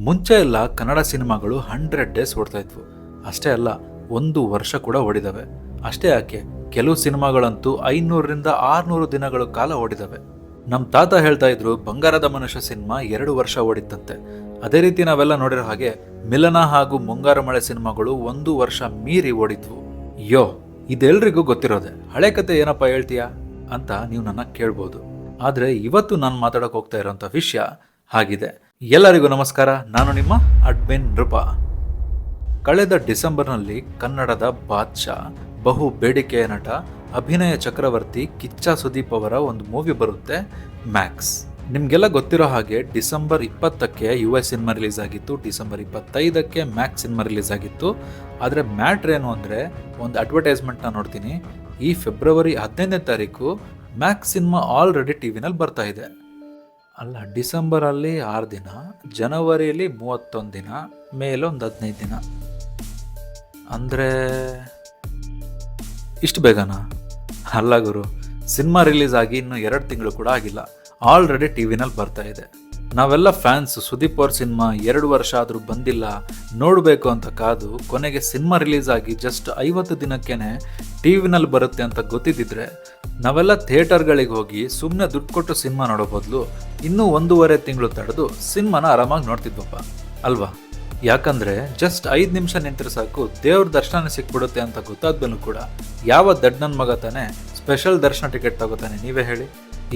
ಮುಂಚೆ ಎಲ್ಲ ಕನ್ನಡ ಸಿನಿಮಾಗಳು 100 ಡೇಸ್ ಓಡ್ತಾ ಇದ್ವು. ಅಷ್ಟೇ ಅಲ್ಲ, 1 ವರ್ಷ ಕೂಡ ಓಡಿದವೆ. ಅಷ್ಟೇ ಯಾಕೆ, ಕೆಲವು ಸಿನಿಮಾಗಳಂತೂ 500ರಿಂದ 600 ದಿನಗಳ ಕಾಲ ಓಡಿದವೆ. ನಮ್ಮ ತಾತ ಹೇಳ್ತಾ ಇದ್ರು, ಬಂಗಾರದ ಮನುಷ್ಯ ಸಿನಿಮಾ 2 ವರ್ಷ ಓಡಿತ್ತಂತೆ. ಅದೇ ರೀತಿ ನಾವೆಲ್ಲ ನೋಡಿರೋ ಹಾಗೆ ಮಿಲನ ಹಾಗೂ ಮುಂಗಾರು ಮಳೆ ಸಿನಿಮಾಗಳು 1 ವರ್ಷ ಮೀರಿ ಓಡಿದ್ವು. ಯೋ, ಇದೆಲ್ರಿಗೂ ಗೊತ್ತಿರೋದೆ. ಹಳೆ ಕತೆ ಏನಪ್ಪ ಹೇಳ್ತೀಯಾ ಅಂತ ನೀವು ನನ್ನ ಕೇಳ್ಬೋದು. ಆದ್ರೆ ಇವತ್ತು ನಾನು ಮಾತಾಡಕ್ ಹೋಗ್ತಾ ಇರೋಂಥ ವಿಷಯ ಹಾಗಿದೆ. ಎಲ್ಲರಿಗೂ ನಮಸ್ಕಾರ, ನಾನು ನಿಮ್ಮ ಅಡ್ಮಿನ್ ನೃಪ. ಕಳೆದ ಡಿಸೆಂಬರ್ನಲ್ಲಿ ಕನ್ನಡದ ಬಾದ್ಶಾ, ಬಹು ಬೇಡಿಕೆಯ ನಟ, ಅಭಿನಯ ಚಕ್ರವರ್ತಿ ಕಿಚ್ಚ ಸುದೀಪ್ ಅವರ ಒಂದು ಮೂವಿ ಬರುತ್ತೆ, ಮ್ಯಾಕ್ಸ್. ನಿಮ್ಗೆಲ್ಲ ಗೊತ್ತಿರೋ ಹಾಗೆ ಡಿಸೆಂಬರ್ 20ಕ್ಕೆ US ಸಿನಿಮಾ ರಿಲೀಸ್ ಆಗಿತ್ತು, ಡಿಸೆಂಬರ್ 25ಕ್ಕೆ ಮ್ಯಾಕ್ಸ್ ಸಿನಿಮಾ ರಿಲೀಸ್ ಆಗಿತ್ತು. ಆದರೆ ಮ್ಯಾಟ್ರ್ ಏನು ಅಂದರೆ, ಒಂದು ಅಡ್ವರ್ಟೈಸ್ಮೆಂಟ್ನ ನೋಡ್ತೀನಿ, ಈ ಫೆಬ್ರವರಿ 15ನೇ ತಾರೀಕು ಮ್ಯಾಕ್ಸ್ ಸಿನಿಮಾ ಆಲ್ರೆಡಿ ಟಿವಿನಲ್ಲಿ ಬರ್ತಾ ಇದೆ. ಅಲ್ಲ, ಡಿಸೆಂಬರಲ್ಲಿ 6 ದಿನ, ಜನವರಿಯಲ್ಲಿ 31 ದಿನ, ಮೇಲೊಂದು 15 ದಿನ. ಅಂದರೆ ಇಷ್ಟು ಬೇಗನಾ? ಅಲ್ಲ ಗುರು, ಸಿನಿಮಾ ರಿಲೀಸ್ ಆಗಿ ಇನ್ನು 2 ತಿಂಗಳು ಕೂಡ ಆಗಿಲ್ಲ, ಆಲ್ರೆಡಿ ಟಿವಿನಲ್ಲಿ ಬರ್ತಾ ಇದೆ. ನಾವೆಲ್ಲ ಫ್ಯಾನ್ಸ್ ಸುದೀಪ್ ಅವ್ರ ಸಿನಿಮಾ 2 ವರ್ಷ ಆದರೂ ಬಂದಿಲ್ಲ, ನೋಡಬೇಕು ಅಂತ ಕಾದು ಕೊನೆಗೆ ಸಿನಿಮಾ ರಿಲೀಸ್ ಆಗಿ ಜಸ್ಟ್ 50 ದಿನಕ್ಕೇನೆ ಟಿವಿನಲ್ಲಿ ಬರುತ್ತೆ ಅಂತ ಗೊತ್ತಿದ್ದಿದ್ರೆ ನಾವೆಲ್ಲ ಥಿಯೇಟರ್ಗಳಿಗೆ ಹೋಗಿ ಸುಮ್ಮನೆ ದುಡ್ಡು ಕೊಟ್ಟು ಸಿನಿಮಾ ನೋಡೋ ಬದಲು ಇನ್ನೂ 1.5 ತಿಂಗಳು ತಡೆದು ಸಿನಿಮಾನ ಆರಾಮಾಗಿ ನೋಡ್ತಿದ್ವಪ್ಪ ಅಲ್ವಾ? ಯಾಕಂದ್ರೆ ಜಸ್ಟ್ 5 ನಿಮಿಷ ನಿಂತರೆ ಸಾಕು, ದೇವ್ರ ದರ್ಶನ ಸಿಕ್ಬಿಡುತ್ತೆ ಅಂತ ಗೊತ್ತಾದ್ಮೇಲೂ ಕೂಡ ಯಾವ ದಡ್ಡ ನನ್ನ ಮಗ ತಾನೆ ಸ್ಪೆಷಲ್ ದರ್ಶನ ಟಿಕೆಟ್ ತಗೋತಾನೆ, ನೀವೇ ಹೇಳಿ?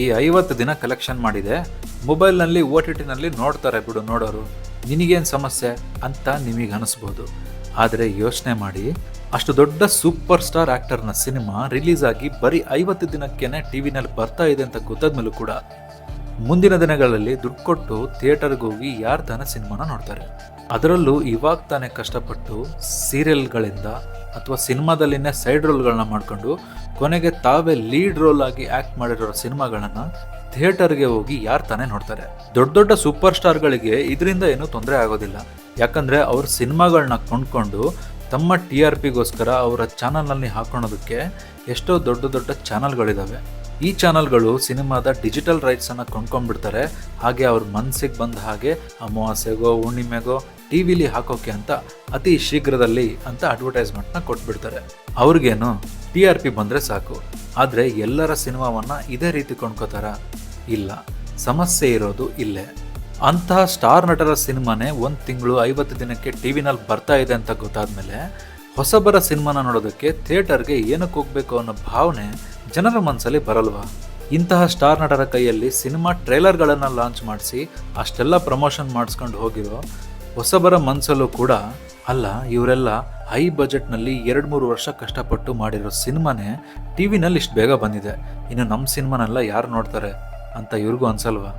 ಈ 50 ದಿನ ಕಲೆಕ್ಷನ್ ಮಾಡಿದೆ, ಮೊಬೈಲ್ನಲ್ಲಿ OTTನಲ್ಲಿ ನೋಡ್ತಾರೆ ಬಿಡು ನೋಡೋರು, ನಿನಗೇನು ಸಮಸ್ಯೆ ಅಂತ ನಿಮಗೆ ಅನಿಸ್ಬೋದು. ಆದರೆ ಯೋಚನೆ ಮಾಡಿ, ಅಷ್ಟು ದೊಡ್ಡ ಸೂಪರ್ ಸ್ಟಾರ್ ಆ್ಯಕ್ಟರ್ನ ಸಿನಿಮಾ ರಿಲೀಸ್ ಆಗಿ ಬರೀ 50 ದಿನಕ್ಕೇನೆ ಟಿವಿನಲ್ಲಿ ಬರ್ತಾ ಇದೆ ಅಂತ ಗೊತ್ತಾದ್ಮೇಲೂ ಕೂಡ ಮುಂದಿನ ದಿನಗಳಲ್ಲಿ ದುಡ್ಡು ಕೊಟ್ಟು ಥಿಯೇಟರ್ಗೆ ಹೋಗಿ ಯಾರು ತಾನೇ ಸಿನಿಮಾನ ನೋಡ್ತಾರೆ? ಅದರಲ್ಲೂ ಇವಾಗ ತಾನೇ ಕಷ್ಟಪಟ್ಟು ಸೀರಿಯಲ್ಗಳಿಂದ ಅಥವಾ ಸಿನಿಮಾದಲ್ಲಿನೇ ಸೈಡ್ ರೋಲ್ಗಳನ್ನ ಮಾಡ್ಕೊಂಡು ಕೊನೆಗೆ ತಾವೇ ಲೀಡ್ ರೋಲ್ ಆಗಿ ಆ್ಯಕ್ಟ್ ಮಾಡಿರೋ ಸಿನಿಮಾಗಳನ್ನು ಥಿಯೇಟರ್ಗೆ ಹೋಗಿ ಯಾರು ತಾನೇ ನೋಡ್ತಾರೆ? ದೊಡ್ಡ ದೊಡ್ಡ ಸೂಪರ್ ಸ್ಟಾರ್ಗಳಿಗೆ ಇದರಿಂದ ಏನೂ ತೊಂದರೆ ಆಗೋದಿಲ್ಲ. ಯಾಕಂದರೆ ಅವ್ರ ಸಿನಿಮಾಗಳನ್ನ ಕೊಂಡ್ಕೊಂಡು ತಮ್ಮ TRPಗೋಸ್ಕರ ಅವರ ಚಾನಲ್ನಲ್ಲಿ ಹಾಕೊಳ್ಳೋದಕ್ಕೆ ಎಷ್ಟೋ ದೊಡ್ಡ ದೊಡ್ಡ ಚಾನಲ್ಗಳಿದ್ದಾವೆ. ಈ ಚಾನಲ್ಗಳು ಸಿನಿಮಾದ ಡಿಜಿಟಲ್ ರೈಟ್ಸನ್ನು ಕೊಂಡ್ಕೊಂಡ್ಬಿಡ್ತಾರೆ. ಹಾಗೆ ಅವ್ರ ಮನಸ್ಸಿಗೆ ಬಂದ ಹಾಗೆ ಅಮಾವಾಸ್ಯೆಗೋ ಹುಣ್ಣಿಮೆಗೋ ಟಿವಿಲಿ ಹಾಕೋಕೆ ಅಂತ ಅತಿ ಶೀಘ್ರದಲ್ಲಿ ಅಂತ ಅಡ್ವರ್ಟೈಸ್ಮೆಂಟ್ನ ಕೊಟ್ಬಿಡ್ತಾರೆ. ಅವ್ರಿಗೇನು TRP ಬಂದರೆ ಸಾಕು. ಆದರೆ ಎಲ್ಲರ ಸಿನಿಮಾವನ್ನು ಇದೇ ರೀತಿ ಕೊಂಡ್ಕೋತಾರ? ಇಲ್ಲ, ಸಮಸ್ಯೆ ಇರೋದು ಇಲ್ಲೇ. ಅಂತಹ ಸ್ಟಾರ್ ನಟರ ಸಿನಿಮಾನೇ 1 ತಿಂಗಳು 50 ದಿನಕ್ಕೆ ಟಿವಿನಲ್ಲಿ ಬರ್ತಾ ಇದೆ ಅಂತ ಗೊತ್ತಾದ್ಮೇಲೆ ಹೊಸಬರ ಸಿನಿಮಾನ ನೋಡೋದಕ್ಕೆ ಥಿಯೇಟರ್ಗೆ ಏನಕ್ಕೆ ಹೋಗ್ಬೇಕು ಅನ್ನೋ ಭಾವನೆ ಜನರ ಮನಸ್ಸಲ್ಲಿ ಬರಲ್ವಾ? ಇಂತಹ ಸ್ಟಾರ್ ನಟರ ಕೈಯಲ್ಲಿ ಸಿನಿಮಾ ಟ್ರೇಲರ್ಗಳನ್ನು ಲಾಂಚ್ ಮಾಡಿಸಿ ಅಷ್ಟೆಲ್ಲ ಪ್ರಮೋಷನ್ ಮಾಡಿಸ್ಕೊಂಡು ಹೋಗಿರೋ ಹೊಸಬರ ಮನಸ್ಸಲ್ಲೂ ಕೂಡ, ಅಲ್ಲ ಇವರೆಲ್ಲ ಹೈ ಬಜೆಟ್ನಲ್ಲಿ 2-3 ವರ್ಷ ಕಷ್ಟಪಟ್ಟು ಮಾಡಿರೋ ಸಿನಿಮಾನೇ ಟಿವಿನಲ್ಲಿ ಇಷ್ಟು ಬೇಗ ಬಂದಿದೆ, ಇನ್ನು ನಮ್ಮ ಸಿನಿಮಾನೆಲ್ಲ ಯಾರು ನೋಡ್ತಾರೆ ಅಂತ ಇವ್ರಿಗೂ ಅನ್ಸಲ್ವಾ?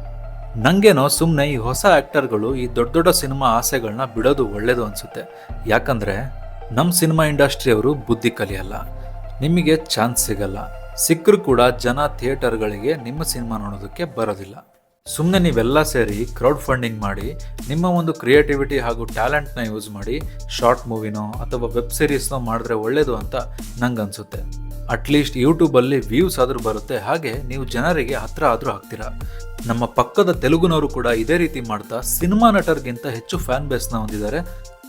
ನಂಗೇನೋ ಸುಮ್ಮನೆ ಈ ಹೊಸ ಆ್ಯಕ್ಟರ್ಗಳು ಈ ದೊಡ್ಡ ದೊಡ್ಡ ಸಿನಿಮಾ ಆಸೆಗಳನ್ನ ಬಿಡೋದು ಒಳ್ಳೇದು ಅನಿಸುತ್ತೆ. ಯಾಕಂದರೆ ನಮ್ಮ ಸಿನಿಮಾ ಇಂಡಸ್ಟ್ರಿಯವರು ಬುದ್ಧಿ ಕಲಿಯಲ್ಲ, ನಿಮಗೆ ಚಾನ್ಸ್ ಸಿಗಲ್ಲ, ಸಿಕ್ಕರೂ ಕೂಡ ಜನ ಥಿಯೇಟರ್ಗಳಿಗೆ ನಿಮ್ಮ ಸಿನಿಮಾ ನೋಡೋದಕ್ಕೆ ಬರೋದಿಲ್ಲ. ಸುಮ್ಮನೆ ನೀವೆಲ್ಲ ಸೇರಿ ಕ್ರೌಡ್ ಫಂಡಿಂಗ್ ಮಾಡಿ ನಿಮ್ಮ ಒಂದು ಕ್ರಿಯೇಟಿವಿಟಿ ಹಾಗೂ ಟ್ಯಾಲೆಂಟ್ನ ಯೂಸ್ ಮಾಡಿ ಶಾರ್ಟ್ ಮೂವಿನೋ ಅಥವಾ ವೆಬ್ ಸೀರೀಸ್ನೋ ಮಾಡಿದ್ರೆ ಒಳ್ಳೇದು ಅಂತ ನಂಗನ್ಸುತ್ತೆ. ಅಟ್ಲೀಸ್ಟ್ ಯೂಟ್ಯೂಬಲ್ಲಿ ವ್ಯೂಸ್ ಆದರೂ ಬರುತ್ತೆ, ಹಾಗೆ ನೀವು ಜನರಿಗೆ ಹತ್ರ ಆದರೂ ಆಗ್ತೀರಾ. ನಮ್ಮ ಪಕ್ಕದ ತೆಲುಗುನವರು ಕೂಡ ಇದೇ ರೀತಿ ಮಾಡ್ತಾ ಸಿನಿಮಾ ನಟರಿಗಿಂತ ಹೆಚ್ಚು ಫ್ಯಾನ್ ಬೇಸ್ನ ಹೊಂದಿದ್ದಾರೆ.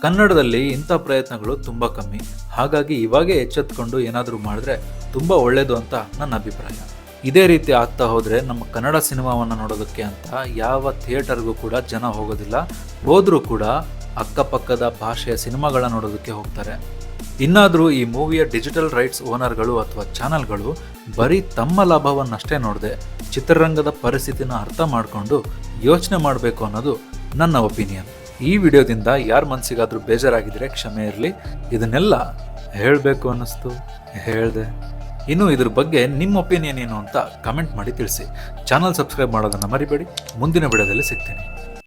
ಕನ್ನಡದಲ್ಲಿ ಇಂಥ ಪ್ರಯತ್ನಗಳು ತುಂಬ ಕಮ್ಮಿ. ಹಾಗಾಗಿ ಇವಾಗೇ ಎಚ್ಚೆತ್ಕೊಂಡು ಏನಾದರೂ ಮಾಡಿದ್ರೆ ತುಂಬ ಒಳ್ಳೆಯದು ಅಂತ ನನ್ನ ಅಭಿಪ್ರಾಯ. ಇದೇ ರೀತಿ ಆಗ್ತಾ ಹೋದರೆ ನಮ್ಮ ಕನ್ನಡ ಸಿನಿಮಾವನ್ನು ನೋಡೋದಕ್ಕೆ ಅಂತ ಯಾವ ಥಿಯೇಟರ್ಗೂ ಕೂಡ ಜನ ಹೋಗೋದಿಲ್ಲ. ಹೋದರೂ ಕೂಡ ಅಕ್ಕಪಕ್ಕದ ಭಾಷೆಯ ಸಿನಿಮಾಗಳನ್ನ ನೋಡೋದಕ್ಕೆ ಹೋಗ್ತಾರೆ. ಇನ್ನಾದರೂ ಈ ಮೂವಿಯ ಡಿಜಿಟಲ್ ರೈಟ್ಸ್ ಓನರ್ಗಳು ಅಥವಾ ಚಾನಲ್ಗಳು ಬರೀ ತಮ್ಮ ಲಾಭವನ್ನಷ್ಟೇ ನೋಡದೆ ಚಿತ್ರರಂಗದ ಪರಿಸ್ಥಿತಿನ ಅರ್ಥ ಮಾಡಿಕೊಂಡು ಯೋಚನೆ ಮಾಡಬೇಕು ಅನ್ನೋದು ನನ್ನ ಒಪಿನಿಯನ್. ಈ ವಿಡಿಯೋದಿಂದ ಯಾರ ಮನಸ್ಸಿಗಾದರೂ ಬೇಜಾರಾಗಿದ್ದರೆ ಕ್ಷಮೆ ಇರಲಿ. ಇದನ್ನೆಲ್ಲ ಹೇಳಬೇಕು ಅನ್ನಿಸ್ತು, ಹೇಳಿದೆ. ಇನ್ನು ಇದ್ರ ಬಗ್ಗೆ ನಿಮ್ಮ ಒಪಿನಿಯನ್ ಏನು ಅಂತ ಕಮೆಂಟ್ ಮಾಡಿ ತಿಳಿಸಿ. ಚಾನಲ್ ಸಬ್ಸ್ಕ್ರೈಬ್ ಮಾಡೋದನ್ನು ಮರಿಬೇಡಿ. ಮುಂದಿನ ವಿಡಿಯೋದಲ್ಲಿ ಸಿಗ್ತೀನಿ.